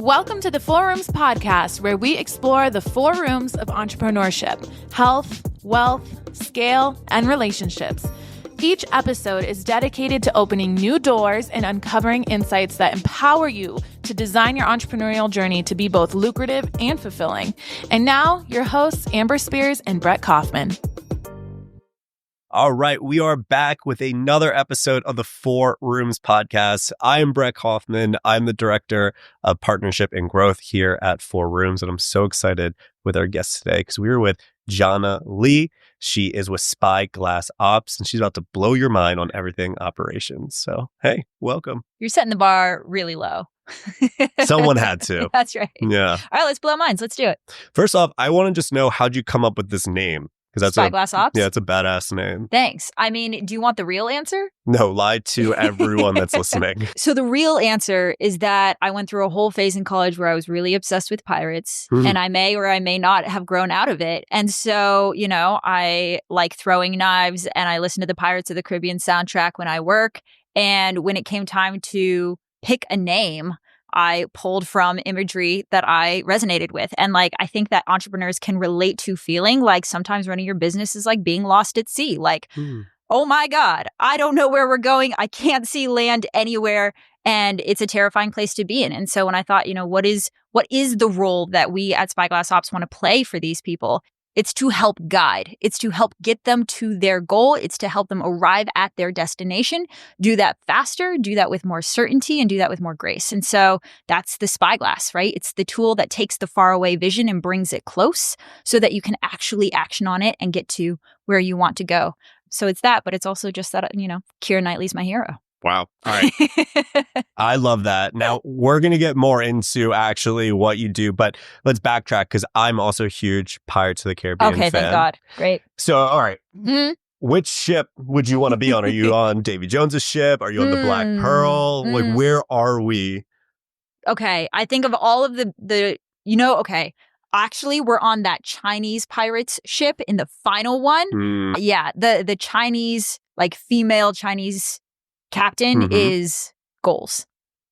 Welcome to the Four Rooms podcast, where we explore the four rooms of entrepreneurship: health, wealth, scale, and relationships. Each episode is dedicated to opening new doors and uncovering insights that empower you to design your entrepreneurial journey to be both lucrative and fulfilling. And now, your hosts, Amber Spears and Brett Kaufman. All right, we are back with another episode of the Four Rooms podcast. I am Brett Kaufman. I'm the Director of Partnership and Growth here at Four Rooms, and I'm so excited with our guest today because we are with Jhana Lee. She is with Spyglass Ops, and she's about to blow your mind on everything operations. So, hey, welcome. You're setting the bar really low. Someone had to. That's right. Yeah. All right, let's blow minds. Let's do it. First off, I want to just know, how'd you come up with this name? Because that's Spyglass Ops? Yeah, it's a badass name. Thanks. I mean, do you want the real answer? No, lie to everyone that's listening. So the real answer is that I went through a whole phase in college where I was really obsessed with pirates, and I may or I may not have grown out of it. And so, you know, I like throwing knives, and I listen to the Pirates of the Caribbean soundtrack when I work. And when it came time to pick a name, I pulled from imagery that I resonated with. And like, I think that entrepreneurs can relate to feeling like sometimes running your business is like being lost at sea. Like, oh my God, I don't know where we're going. I can't see land anywhere. And it's a terrifying place to be in. And so when I thought, you know, what is the role that we at Spyglass Ops want to play for these people? It's to help guide. It's to help get them to their goal. It's to help them arrive at their destination, do that faster, do that with more certainty, and do that with more grace. And so that's the Spyglass, right? It's the tool that takes the faraway vision and brings it close so that you can actually action on it and get to where you want to go. So it's that, but it's also just that, you know, Keira Knightley's my hero. Wow. All right. I love that. Now, we're going to get more into actually what you do, but let's backtrack because I'm also a huge Pirates of the Caribbean fan. Okay, thank God. Great. So, all right. Which ship would you want to be on? Are you on Davy Jones's ship? Are you on the Black Pearl? Like, where are we? Okay. I think of all of the okay. Actually, we're on that Chinese pirates ship in the final one. Yeah. The Chinese, like female Chinese captain is goals.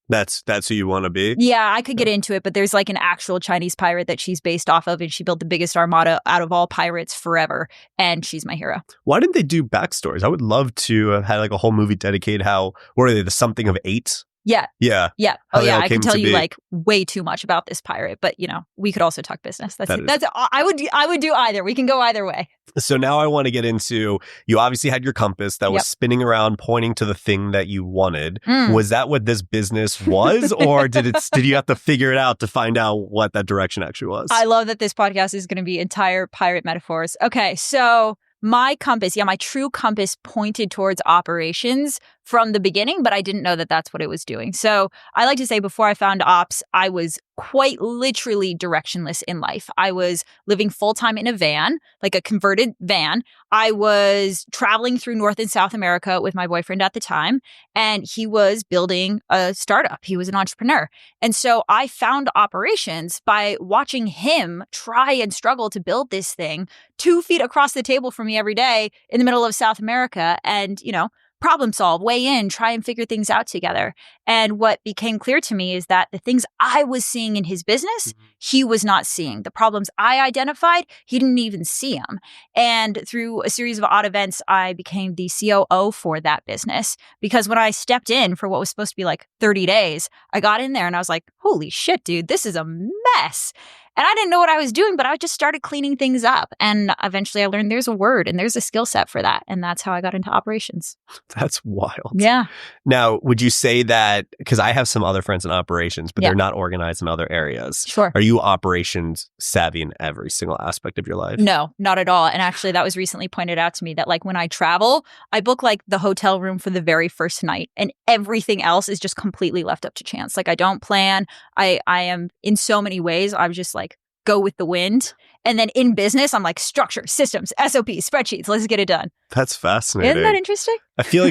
That's who you want to be? Yeah, I could get into it, but there's like an actual Chinese pirate that she's based off of, and she built the biggest armada out of all pirates forever, and she's my hero. Why didn't they do backstories? I would love to have had like a whole movie dedicated what are they, the something of eight? Yeah. Yeah. Yeah. Oh, yeah. I can tell you like way too much about this pirate, but you know, we could also talk business. I would do either. We can go either way. So now I want to get into, you obviously had your compass that was spinning around, pointing to the thing that you wanted. Was that what this business was? Or did you have to figure it out to find out what that direction actually was? I love that this podcast is going to be entire pirate metaphors. Okay. So my compass, my true compass pointed towards operations from the beginning, but I didn't know that that's what it was doing. So I like to say before I found ops, I was quite literally directionless in life. I was living full-time in a van, like a converted van. I was traveling through North and South America with my boyfriend at the time, and he was building a startup. He was an entrepreneur. And so I found operations by watching him try and struggle to build this thing 2 feet across the table from me every day in the middle of South America and, you know, problem solve, weigh in, try and figure things out together. And what became clear to me is that the things I was seeing in his business, he was not seeing. The problems I identified, he didn't even see them. And through a series of odd events, I became the COO for that business. Because when I stepped in for what was supposed to be like 30 days, I got in there and I was like, holy shit, dude, this is a mess. And I didn't know what I was doing, but I just started cleaning things up. And eventually I learned there's a word and there's a skill set for that. And that's how I got into operations. That's wild. Yeah. Now, would you say that, because I have some other friends in operations, but they're not organized in other areas. Sure. Are you operations savvy in every single aspect of your life? No, not at all. And actually that was recently pointed out to me that like when I travel, I book like the hotel room for the very first night and everything else is just completely left up to chance. Like I don't plan. I am in so many ways, I'm just like, go with the wind. And then in business, I'm like structure, systems, SOPs, spreadsheets. Let's get it done. That's fascinating. Isn't that interesting? I feel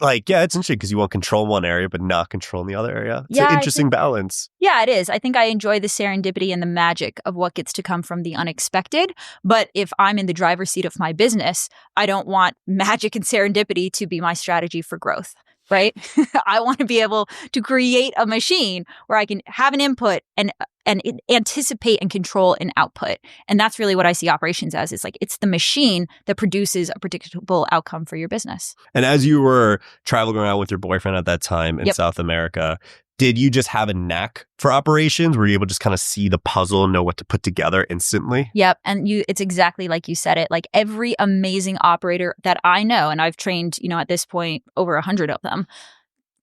like, it's interesting because you want control in one area, but not control in the other area. It's an interesting balance. Yeah, it is. I think I enjoy the serendipity and the magic of what gets to come from the unexpected. But if I'm in the driver's seat of my business, I don't want magic and serendipity to be my strategy for growth. right? I want to be able to create a machine where I can have an input and anticipate and control an output. And that's really what I see operations as. It's like it's the machine that produces a predictable outcome for your business. And as you were traveling around with your boyfriend at that time in South America, did you just have a knack for operations? Were you able to just kind of see the puzzle and know what to put together instantly? Yep. And it's exactly like you said it. Like every amazing operator that I know, and I've trained, at this point, over 100 of them,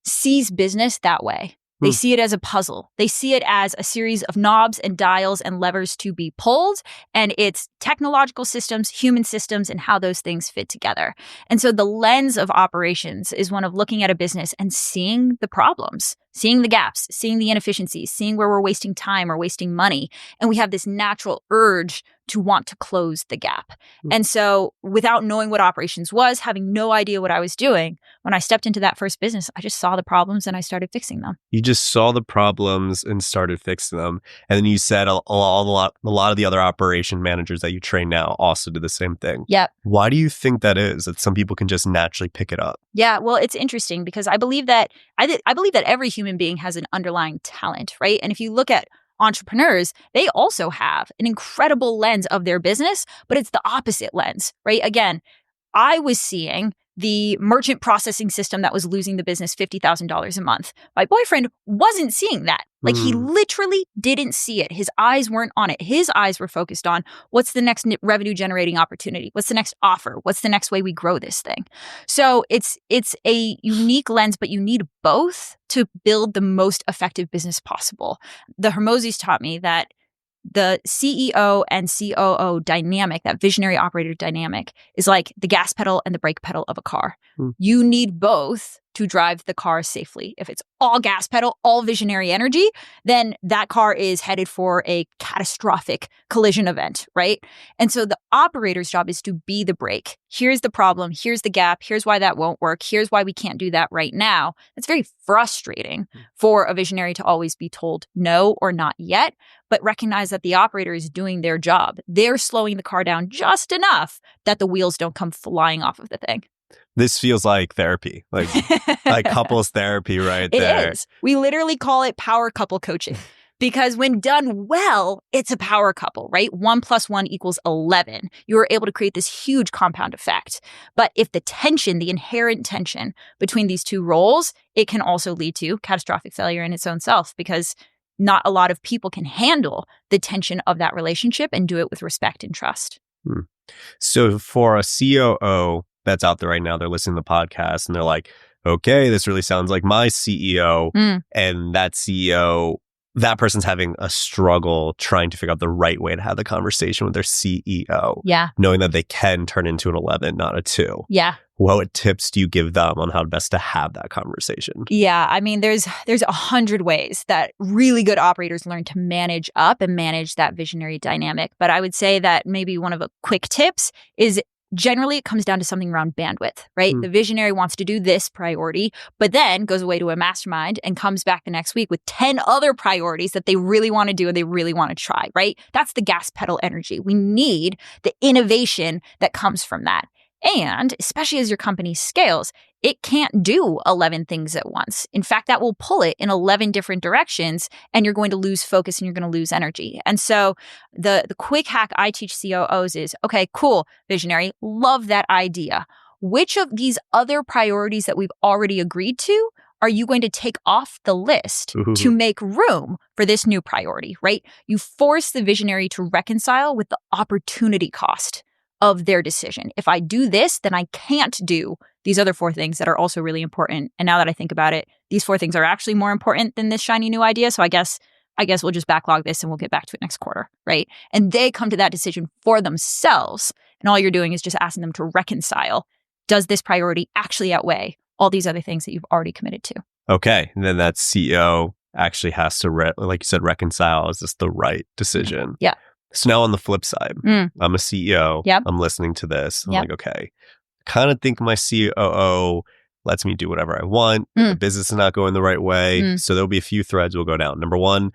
sees business that way. They see it as a puzzle. They see it as a series of knobs and dials and levers to be pulled. And it's technological systems, human systems, and how those things fit together. And so the lens of operations is one of looking at a business and seeing the problems, seeing the gaps, seeing the inefficiencies, seeing where we're wasting time or wasting money. And we have this natural urge to want to close the gap. And so without knowing what operations was, having no idea what I was doing, when I stepped into that first business, I just saw the problems and I started fixing them. You just saw the problems and started fixing them. And then you said a lot of the other operation managers that you train now also do the same thing. Yep. Why do you think that is? That some people can just naturally pick it up? Yeah, well, it's interesting because I believe that every human being has an underlying talent, right? And if you look at entrepreneurs, they also have an incredible lens of their business, but it's the opposite lens, right? Again, I was seeing the merchant processing system that was losing the business $50,000 a month. My boyfriend wasn't seeing that. Like he literally didn't see it. His eyes weren't on it. His eyes were focused on what's the next revenue generating opportunity? What's the next offer? What's the next way we grow this thing? So it's a unique lens, but you need both to build the most effective business possible. The Hermosis taught me that the CEO and COO dynamic, that visionary operator dynamic, is like the gas pedal and the brake pedal of a car. You need both to drive the car safely. If it's all gas pedal, all visionary energy, then that car is headed for a catastrophic collision event, right? And so the operator's job is to be the brake. Here's the problem. Here's the gap. Here's why that won't work. Here's why we can't do that right now. It's very frustrating for a visionary to always be told no or not yet, but recognize that the operator is doing their job. They're slowing the car down just enough that the wheels don't come flying off of the thing. This feels like therapy, like couples therapy right there. It is. We literally call it power couple coaching because when done well, it's a power couple, right? 1 + 1 = 11. You are able to create this huge compound effect. But if the inherent tension between these two roles, it can also lead to catastrophic failure in its own self because not a lot of people can handle the tension of that relationship and do it with respect and trust. So for a COO that's out there right now, they're listening to the podcast and they're like, okay, this really sounds like my CEO. And that CEO, that person's having a struggle trying to figure out the right way to have the conversation with their CEO. Yeah. Knowing that they can turn into an 11, not a 2. Yeah. What tips do you give them on how best to have that conversation? Yeah, I mean, there's 100 ways that really good operators learn to manage up and manage that visionary dynamic. But I would say that maybe one of the quick tips is generally it comes down to something around bandwidth, right? The visionary wants to do this priority, but then goes away to a mastermind and comes back the next week with 10 other priorities that they really want to do and they really want to try, right? That's the gas pedal energy. We need the innovation that comes from that. And especially as your company scales, it can't do 11 things at once. In fact, that will pull it in 11 different directions and you're going to lose focus and you're going to lose energy. And so the quick hack I teach COOs is, okay, cool, visionary, love that idea. Which of these other priorities that we've already agreed to are you going to take off the list to make room for this new priority, right? You force the visionary to reconcile with the opportunity cost of their decision. If I do this, then I can't do these other 4 things that are also really important. And now that I think about it, these 4 things are actually more important than this shiny new idea. So I guess we'll just backlog this and we'll get back to it next quarter, right? And they come to that decision for themselves. And all you're doing is just asking them to reconcile. Does this priority actually outweigh all these other things that you've already committed to? Okay. And then that CEO actually has to, like you said, reconcile. Is this the right decision? Yeah. So now on the flip side, I'm a CEO. Yep. I'm listening to this. I'm like, okay, kind of think my COO lets me do whatever I want. The business is not going the right way. So there'll be a few threads will go down. Number 1,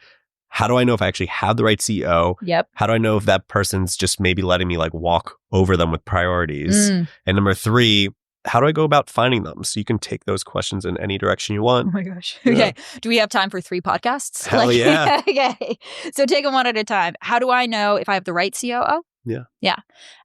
how do I know if I actually have the right CEO? Yep. How do I know if that person's just maybe letting me like walk over them with priorities? And number 3, how do I go about finding them? So you can take those questions in any direction you want. Oh my gosh. Yeah. Okay. Do we have time for 3 podcasts? Hell yeah. Okay. So take them one at a time. How do I know if I have the right COO? Yeah. Yeah.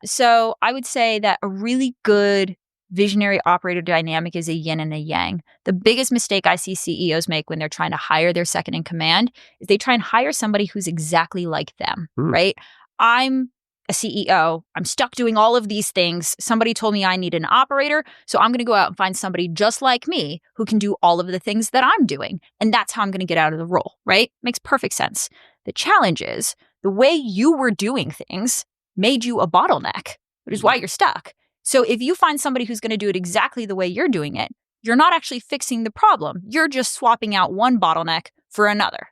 So I would say that a really good visionary operator dynamic is a yin and a yang. The biggest mistake I see CEOs make when they're trying to hire their second in command is they try and hire somebody who's exactly like them, right? I'm a CEO. I'm stuck doing all of these things. Somebody told me I need an operator, so I'm going to go out and find somebody just like me who can do all of the things that I'm doing. And that's how I'm going to get out of the role, right? Makes perfect sense. The challenge is the way you were doing things made you a bottleneck, which is why you're stuck. So if you find somebody who's going to do it exactly the way you're doing it, you're not actually fixing the problem. You're just swapping out one bottleneck for another.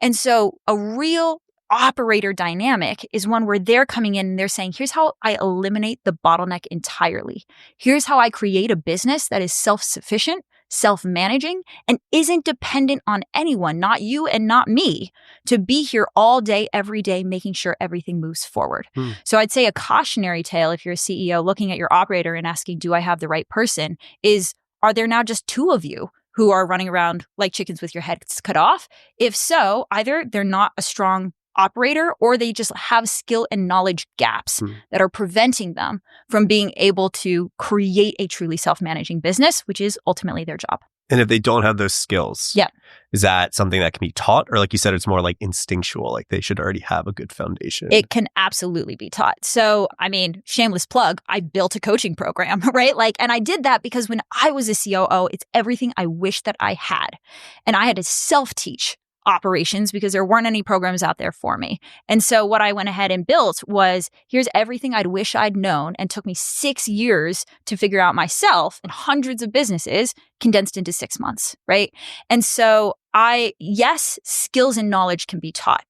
And so a real operator dynamic is one where they're coming in and they're saying, here's how I eliminate the bottleneck entirely. Here's how I create a business that is self-sufficient, self-managing, and isn't dependent on anyone, not you and not me, to be here all day, every day, making sure everything moves forward. So I'd say a cautionary tale, if you're a CEO looking at your operator and asking, do I have the right person, is, are there now just 2 of you who are running around like chickens with your heads cut off? If so, either they're not a strong operator or they just have skill and knowledge gaps that are preventing them from being able to create a truly self-managing business, which is ultimately their job. And if they don't have those skills, is that something that can be taught? Or like you said, it's more like instinctual, like they should already have a good foundation? It can absolutely be taught. So, I mean, shameless plug, I built a coaching program, right? And I did that because when I was a COO, it's everything I wish that I had. And I had to self-teach operations because there weren't any programs out there for me. And so what I went ahead and built was, here's everything I'd wish I'd known, and took me 6 years to figure out myself, and hundreds of businesses condensed into 6 months, right? And so yes, skills and knowledge can be taught.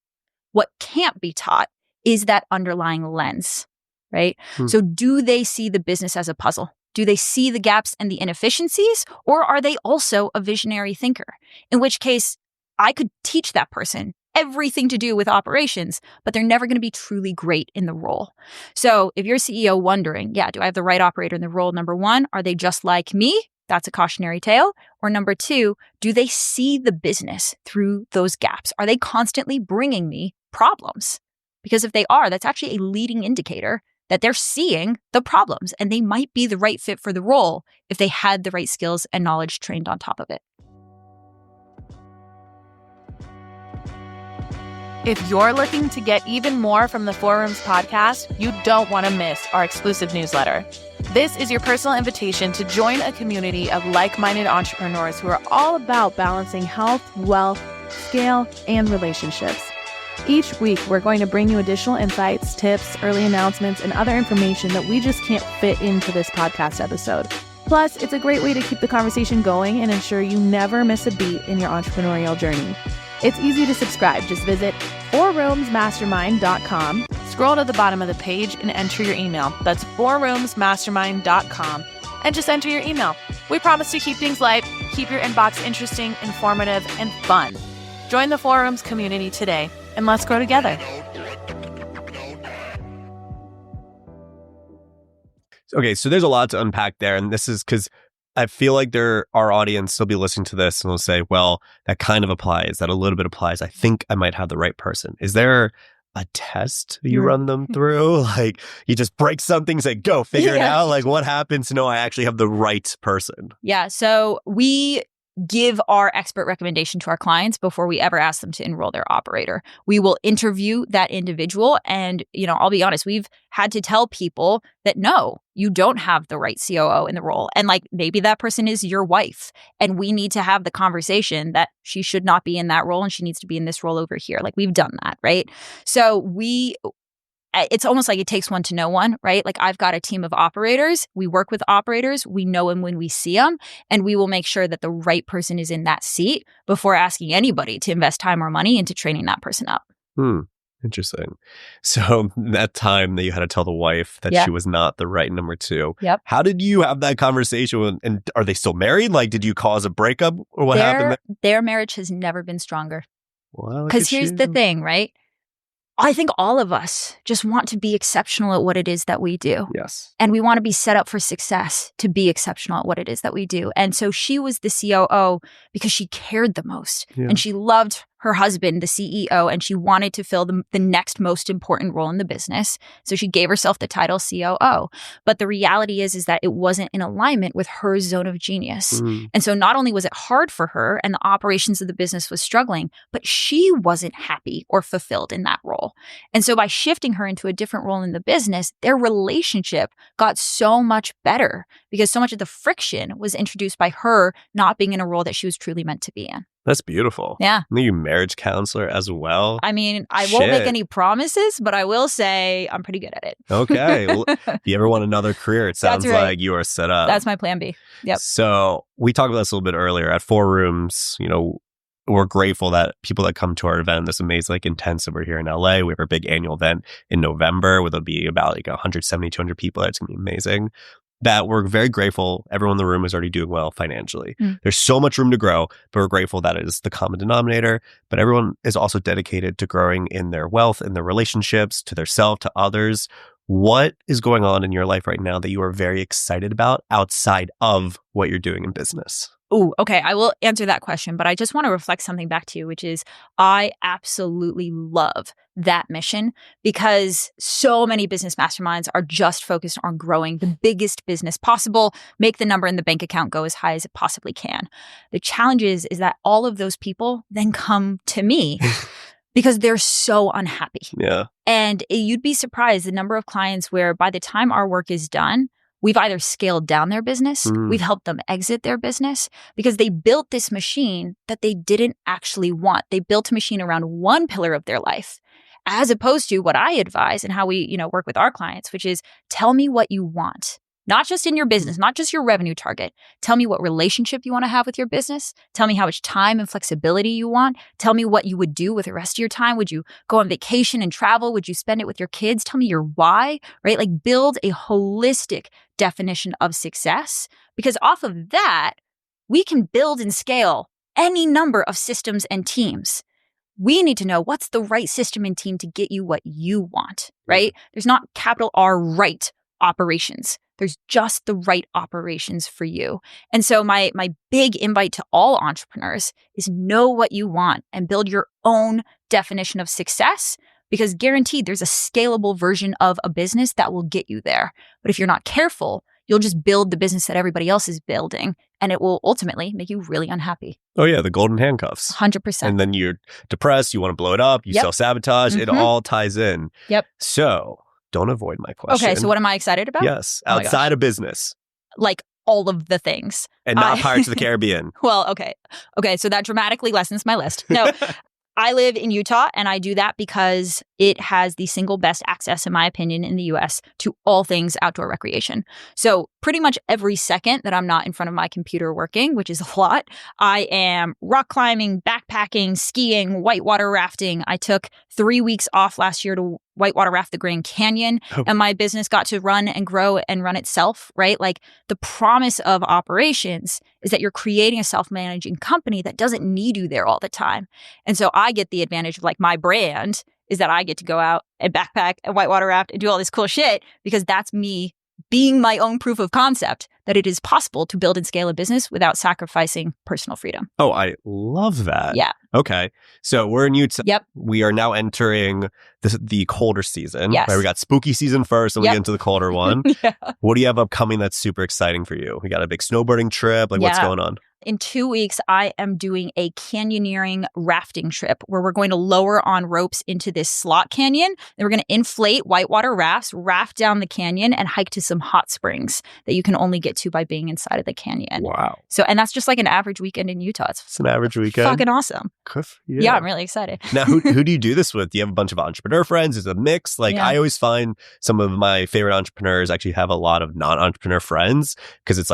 What can't be taught is that underlying lens, right? So do they see the business as a puzzle? Do they see the gaps and the inefficiencies? Or are they also a visionary thinker? In which case, I could teach that person everything to do with operations, but they're never going to be truly great in the role. So if you're a CEO wondering, do I have the right operator in the role? Number 1, are they just like me? That's a cautionary tale. Or number 2, do they see the business through those gaps? Are they constantly bringing me problems? Because if they are, that's actually a leading indicator that they're seeing the problems, and they might be the right fit for the role if they had the right skills and knowledge trained on top of it. If you're looking to get even more from the 4 Rooms podcast, you don't want to miss our exclusive newsletter. This is your personal invitation to join a community of like-minded entrepreneurs who are all about balancing health, wealth, scale, and relationships. Each week, we're going to bring you additional insights, tips, early announcements, and other information that we just can't fit into this podcast episode. Plus, it's a great way to keep the conversation going and ensure you never miss a beat in your entrepreneurial journey. It's easy to subscribe. Just visit 4roomsmastermind.com, scroll to the bottom of the page, and enter your email. That's 4roomsmastermind.com, and just enter your email. We promise to keep things light, keep your inbox interesting, informative, and fun. Join the 4 Rooms community today, and let's grow together. Okay, so there's a lot to unpack there, and this is because I feel like our audience will be listening to this and will say, well, that kind of applies, that a little bit applies. I think I might have the right person. Is there a test you run them through? Like you just break something, say, go figure it out. Like what happens to know I actually have the right person? Yeah. So we give our expert recommendation to our clients before we ever ask them to enroll their operator. We will interview that individual. And, I'll be honest, we've had to tell people that, no, you don't have the right COO in the role. And maybe that person is your wife. And we need to have the conversation that she should not be in that role and she needs to be in this role over here. We've done that, right? So it's almost like it takes one to know one, right? I've got a team of operators. We work with operators. We know them when we see them, and we will make sure that the right person is in that seat before asking anybody to invest time or money into training that person up. Interesting. So that time that you had to tell the wife that she was not the right number 2. Yep. How did you have that conversation? And are they still married? Did you cause a breakup or what happened? Their marriage has never been stronger. Well, because here's the thing, right? I think all of us just want to be exceptional at what it is that we do. Yes. And we want to be set up for success to be exceptional at what it is that we do. And so she was the COO because she cared the most. Yeah. And she loved her husband, the CEO, and she wanted to fill the next most important role in the business. So she gave herself the title COO. But the reality is that it wasn't in alignment with her zone of genius. And so not only was it hard for her and the operations of the business was struggling, but she wasn't happy or fulfilled in that role. And so by shifting her into a different role in the business, their relationship got so much better because so much of the friction was introduced by her not being in a role that she was truly meant to be in. That's beautiful. Yeah. And you marriage counselor as well. I mean, I won't make any promises, but I will say I'm pretty good at it. Okay. Well, if you ever want another career, it sounds like you are set up. That's my plan B. Yep. So we talked about this a little bit earlier at Four Rooms. We're grateful that people that come to our event, this amazing, intensive, we're here in LA. We have our big annual event in November where there'll be about 170, 200 people. It's going to be amazing. That we're very grateful everyone in the room is already doing well financially. There's so much room to grow, but we're grateful that it is the common denominator. But everyone is also dedicated to growing in their wealth, in their relationships, to their self, to others. What is going on in your life right now that you are very excited about outside of what you're doing in business? Oh, okay. I will answer that question, but I just want to reflect something back to you, which is I absolutely love that mission because so many business masterminds are just focused on growing the biggest business possible, make the number in the bank account go as high as it possibly can. The challenge is that all of those people then come to me because they're so unhappy. Yeah. And you'd be surprised the number of clients where by the time our work is done, we've either scaled down their business, we've helped them exit their business because they built this machine that they didn't actually want. They built a machine around one pillar of their life, as opposed to what I advise and how we, work with our clients, which is tell me what you want. Not just in your business, not just your revenue target. Tell me what relationship you want to have with your business. Tell me how much time and flexibility you want. Tell me what you would do with the rest of your time. Would you go on vacation and travel? Would you spend it with your kids? Tell me your why, right? Build a holistic definition of success because off of that, we can build and scale any number of systems and teams. We need to know what's the right system and team to get you what you want, right? There's not capital R right operations. There's just the right operations for you. And so my big invite to all entrepreneurs is know what you want and build your own definition of success because guaranteed there's a scalable version of a business that will get you there. But if you're not careful, you'll just build the business that everybody else is building and it will ultimately make you really unhappy. Oh yeah, the golden handcuffs. 100%. And then you're depressed, you want to blow it up, you self-sabotage, it all ties in. Yep. So don't avoid my question. Okay, so what am I excited about? Yes, outside of business. All of the things. And not Pirates of the Caribbean. Well, okay. Okay, so that dramatically lessens my list. No, I live in Utah, and I do that because it has the single best access, in my opinion, in the U.S. to all things outdoor recreation. So pretty much every second that I'm not in front of my computer working, which is a lot, I am rock climbing, backpacking, skiing, whitewater rafting. I took 3 weeks off last year to whitewater raft the Grand Canyon, and my business got to run and grow and run itself, right? The promise of operations is that you're creating a self-managing company that doesn't need you there all the time. And so I get the advantage of my brand is that I get to go out and backpack and whitewater raft and do all this cool shit because that's me being my own proof of concept that it is possible to build and scale a business without sacrificing personal freedom. Oh, I love that. Yeah. Okay. So we're in Utah. Yep. We are now entering the colder season. Yes. Right? We got spooky season first, and we get into the colder one. Yeah. What do you have upcoming that's super exciting for you? We got a big snowboarding trip. What's going on? In 2 weeks, I am doing a canyoneering rafting trip where we're going to lower on ropes into this slot canyon. Then we're going to inflate whitewater rafts, raft down the canyon, and hike to some hot springs that you can only get to by being inside of the canyon. Wow. So, and that's just an average weekend in Utah. It's an average weekend. Fucking awesome. Yeah, I'm really excited. Now, who do you do this with? Do you have a bunch of entrepreneur friends? Is it a mix? I always find some of my favorite entrepreneurs actually have a lot of non-entrepreneur friends because it's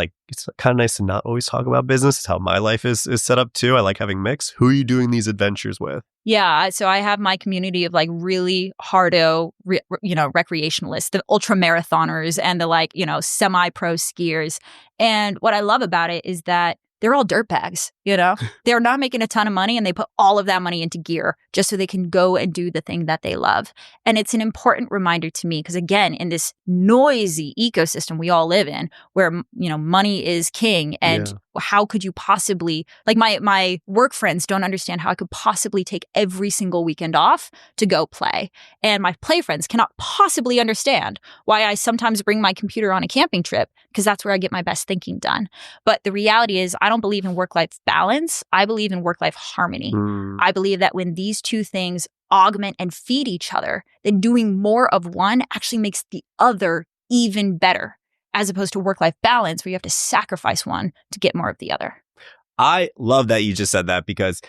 kind of nice to not always talk about business. It's how my life is set up too. I like having mix. Who are you doing these adventures with? Yeah, so I have my community of really hardo, recreationalists, the ultra marathoners and the semi-pro skiers. And what I love about it is that they're all dirtbags, you know? They're not making a ton of money and they put all of that money into gear just so they can go and do the thing that they love. And it's an important reminder to me because, again, in this noisy ecosystem we all live in where, you know, money is king and how could you possibly, like my work friends don't understand how I could possibly take every single weekend off to go play. And my play friends cannot possibly understand why I sometimes bring my computer on a camping trip because that's where I get my best thinking done. But the reality is I don't believe in work-life balance. I believe in work-life harmony. I believe that when these two things augment and feed each other, then doing more of one actually makes the other even better, as opposed to work-life balance where you have to sacrifice one to get more of the other. I love that you just said that because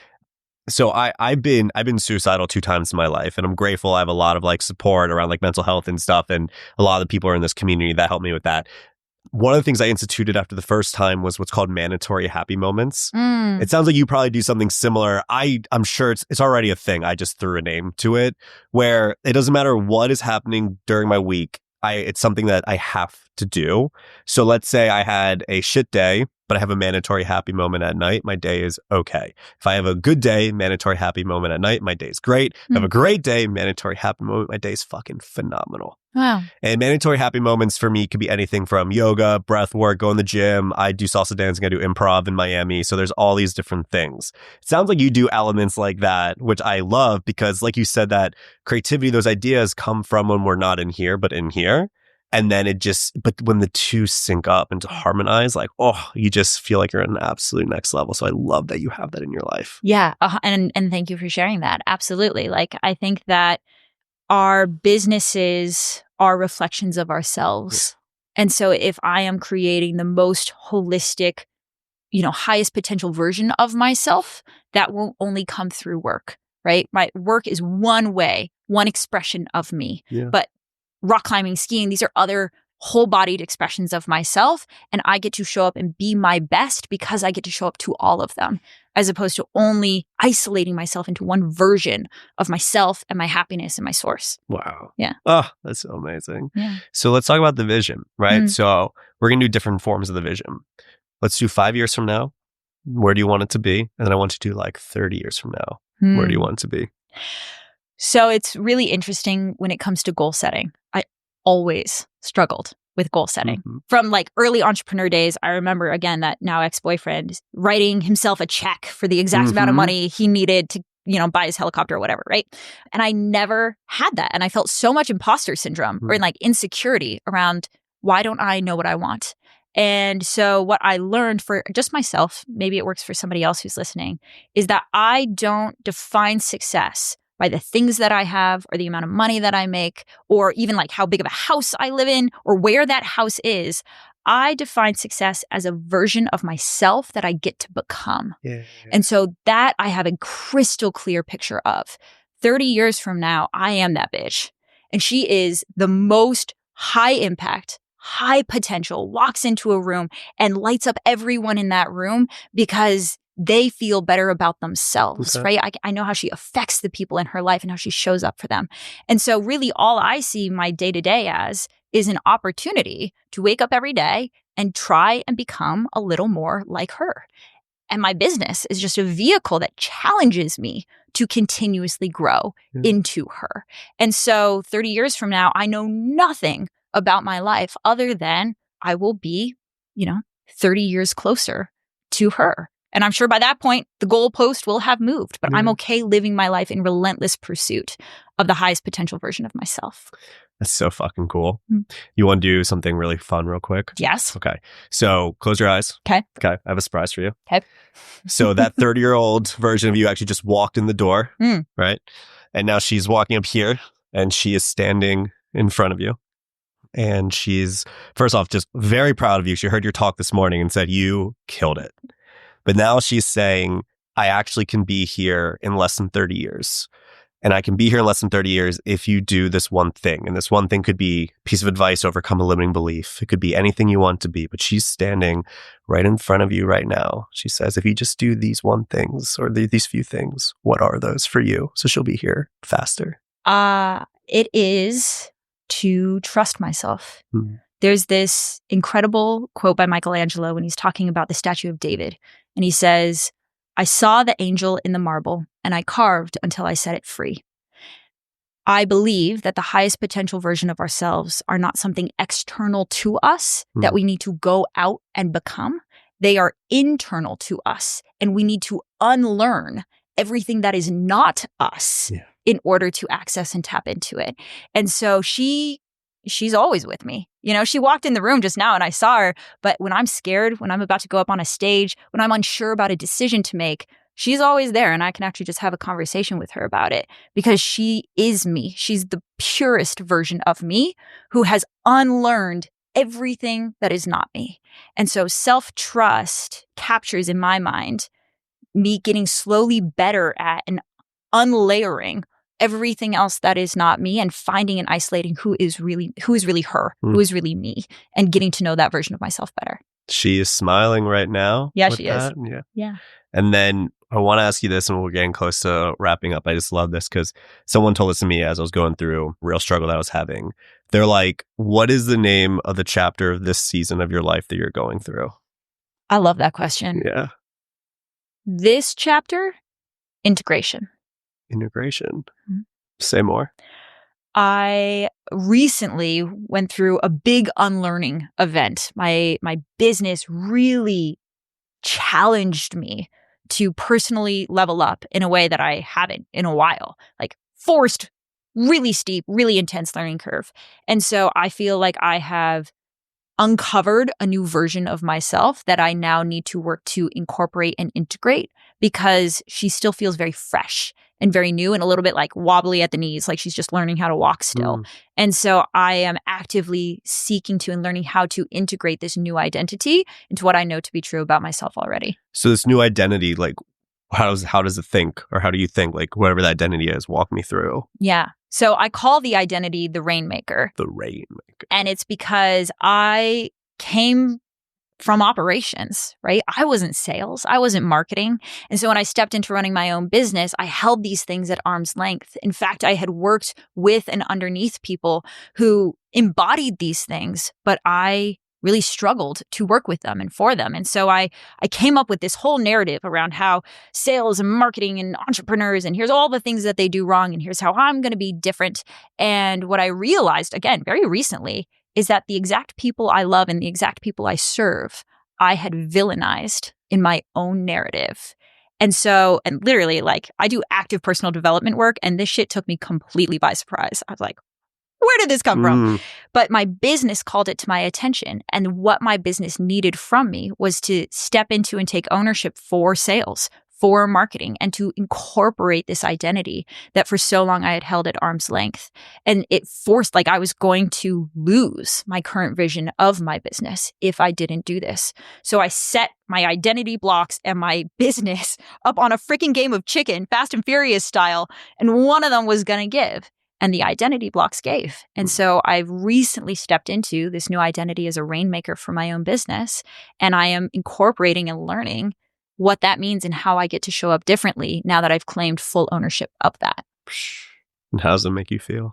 so I've been suicidal 2 times in my life, and I'm grateful I have a lot of like support around like mental health and stuff, and a lot of the people are in this community that helped me with that. One of the things I instituted after the first time was what's called mandatory happy moments. It sounds like you probably do something similar. I'm sure it's already a thing. I just threw a name to it where it doesn't matter what is happening during my week. It's something that I have to do. So let's say I had a shit day, but I have a mandatory happy moment at night. My day is okay. If I have a good day, mandatory happy moment at night, my day is great. If I have a great day, mandatory happy moment, my day is fucking phenomenal. Wow. And mandatory happy moments for me could be anything from yoga, breath work, going to the gym. I do salsa dancing. I do improv in Miami. So there's all these different things. It sounds like you do elements like that, which I love because like you said, that creativity, those ideas come from when we're not in here, but in here. And then but when the two sync up and to harmonize, like, oh, you just feel like you're at an absolute next level. So I love that you have that in your life. Yeah. And thank you for sharing that. Absolutely. Like, I think that our businesses are reflections of ourselves. Yeah. And so if I am creating the most holistic, you know, highest potential version of myself, that won't only come through work, right? My work is one way, one expression of me. Yeah. But rock climbing, skiing, these are other whole-bodied expressions of myself. And I get to show up and be my best because I get to show up to all of them, as opposed to only isolating myself into one version of myself and my happiness and my source. Wow. Yeah. Oh, that's so amazing. Yeah. So let's talk about the vision, right? So we're going to do different forms of the vision. Let's do 5 years from now. Where do you want it to be? And then I want to do like 30 years from now. Where do you want it to be? So it's really interesting when it comes to goal setting. I always struggled with goal setting. From like early entrepreneur days, I remember again that now ex-boyfriend writing himself a check for the exact amount of money he needed to, you know, buy his helicopter or whatever, right? And I never had that. And I felt so much imposter syndrome or like insecurity around why don't I know what I want? And so what I learned for just myself, maybe it works for somebody else who's listening, is that I don't define success by the things that I have or the amount of money that I make or even like how big of a house I live in or where that house is. I define success as a version of myself that I get to become. Yeah. And so that I have a crystal clear picture of. 30 years from now, I am that bitch. And she is the most high impact, high potential, walks into a room and lights up everyone in that room because they feel better about themselves, right? I know how she affects the people in her life and how she shows up for them. And so really all I see my day-to-day as is an opportunity to wake up every day and try and become a little more like her. And my business is just a vehicle that challenges me to continuously grow into her. And so 30 years from now, I know nothing about my life other than I will be, 30 years closer to her. And I'm sure by that point, the goalpost will have moved, but I'm okay living my life in relentless pursuit of the highest potential version of myself. That's so fucking cool. You want to do something really fun real quick? Yes. Okay. So close your eyes. Okay. I have a surprise for you. Okay. So that 30-year-old version of you actually just walked in the door, right? And now she's walking up here and she is standing in front of you. And she's, first off, just very proud of you. She heard your talk this morning and said, you killed it. But now she's saying, I actually can be here in less than 30 years. And I can be here in less than 30 years if you do this one thing. And this one thing could be a piece of advice to overcome a limiting belief. It could be anything you want to be. But she's standing right in front of you right now. She says, if you just do these one things or these few things, what are those for you? So she'll be here faster. It is to trust myself, There's this incredible quote by Michelangelo when he's talking about the statue of David. And he says, "I saw the angel in the marble and I carved until I set it free." I believe that the highest potential version of ourselves are not something external to us that we need to go out and become. They are internal to us, and we need to unlearn everything that is not us in order to access and tap into it. And so she's always with me. She walked in the room just now and I saw her, but when I'm scared, when I'm about to go up on a stage, when I'm unsure about a decision to make, she's always there, and I can actually just have a conversation with her about it because she is me. She's the purest version of me who has unlearned everything that is not me. And so self-trust captures in my mind me getting slowly better at and unlayering everything else that is not me and finding and isolating who is really her, who is really me, and getting to know that version of myself better. She is smiling right now. Yeah, she is. Yeah. And then I want to ask you this, and we're getting close to wrapping up. I just love this because someone told this to me as I was going through a real struggle that I was having. They're like, what is the name of the chapter of this season of your life that you're going through? I love that question. Yeah. This chapter, integration. Integration. Mm-hmm. Say more. I recently went through a big unlearning event. My business really challenged me to personally level up in a way that I haven't in a while, like forced really steep, really intense learning curve. And so I feel like I have uncovered a new version of myself that I now need to work to incorporate and integrate because she still feels very fresh and very new and a little bit like wobbly at the knees, like she's just learning how to walk still. And so I am actively seeking to and learning how to integrate this new identity into what I know to be true about myself already. So this new identity, like how does it think, or how do you think, like whatever that identity is, walk me through. Yeah. So I call the identity the Rainmaker. The Rainmaker. And it's because I came from operations, right? I wasn't sales. I wasn't marketing. And so when I stepped into running my own business, I held these things at arm's length. In fact, I had worked with and underneath people who embodied these things, but I really struggled to work with them and for them. And so I came up with this whole narrative around how sales and marketing and entrepreneurs, and here's all the things that they do wrong, and here's how I'm going to be different. And what I realized, again, very recently, is that the exact people I love and the exact people I serve, I had villainized in my own narrative. And so, and literally, like, I do active personal development work, and this shit took me completely by surprise. I was like, where did this come from? But my business called it to my attention. And what my business needed from me was to step into and take ownership for sales, for marketing, and to incorporate this identity that for so long I had held at arm's length. And it forced, like, I was going to lose my current vision of my business if I didn't do this. So I set my identity blocks and my business up on a freaking game of chicken, Fast and Furious style, and one of them was going to give. And the identity blocks gave. And so I've recently stepped into this new identity as a rainmaker for my own business. And I am incorporating and learning what that means and how I get to show up differently now that I've claimed full ownership of that. And how does it make you feel?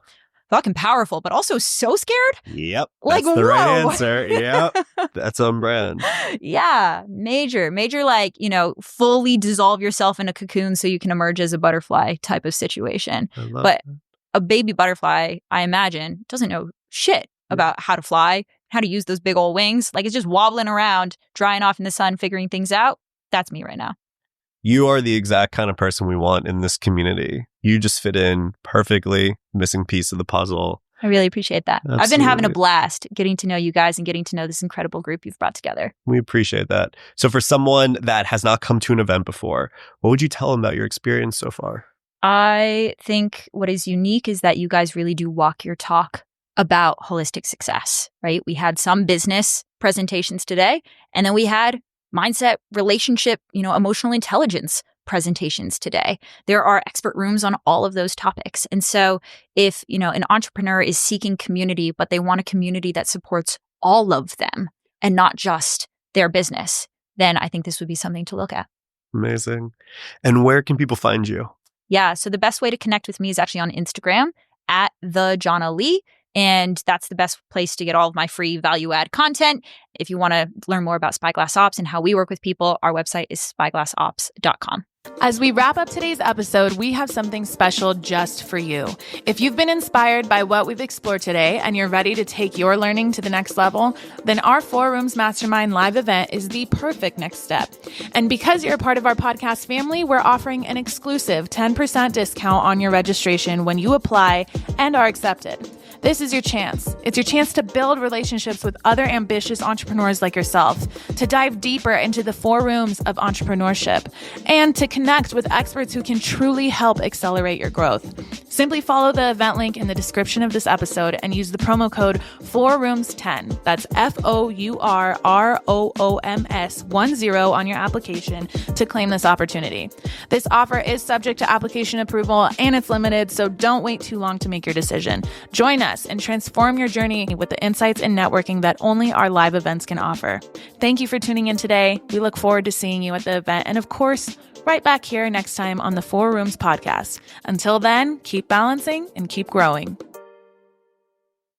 Fucking powerful, but also so scared. Yep. Like, that's the whoa. right answer. Yep. That's on brand. Yeah. Major, like, fully dissolve yourself in a cocoon so you can emerge as a butterfly type of situation. But that. A baby butterfly, I imagine, doesn't know shit about how to fly, how to use those big old wings. Like, it's just wobbling around, drying off in the sun, figuring things out. That's me right now. You are the exact kind of person we want in this community. You just fit in perfectly, missing piece of the puzzle. I really appreciate that. Absolutely. I've been having a blast getting to know you guys and getting to know this incredible group you've brought together. We appreciate that. So for someone that has not come to an event before, what would you tell them about your experience so far? I think what is unique is that you guys really do walk your talk about holistic success, right? We had some business presentations today, and then we had mindset, relationship, emotional intelligence presentations today. There are expert rooms on all of those topics. And so if, an entrepreneur is seeking community, but they want a community that supports all of them and not just their business, then I think this would be something to look at. Amazing. And where can people find you? Yeah. So the best way to connect with me is actually on Instagram at the Jhana Lee. And that's the best place to get all of my free value add content. If you want to learn more about Spyglass Ops and how we work with people, our website is spyglassops.com. As we wrap up today's episode, we have something special just for you. If you've been inspired by what we've explored today and you're ready to take your learning to the next level, then our 4 Rooms Mastermind live event is the perfect next step. And because you're a part of our podcast family, we're offering an exclusive 10% discount on your registration when you apply and are accepted. This is your chance. It's your chance to build relationships with other ambitious entrepreneurs like yourself, to dive deeper into the 4 rooms of entrepreneurship, and to connect with experts who can truly help accelerate your growth. Simply follow the event link in the description of this episode and use the promo code 4rooms10. That's FOURROOMS10 on your application to claim this opportunity. This offer is subject to application approval and it's limited, so don't wait too long to make your decision. Join us and transform your journey with the insights and networking that only our live events can offer. Thank you for tuning in today. We look forward to seeing you at the event and, of course, right back here next time on the 4 Rooms podcast. Until then, keep balancing and keep growing.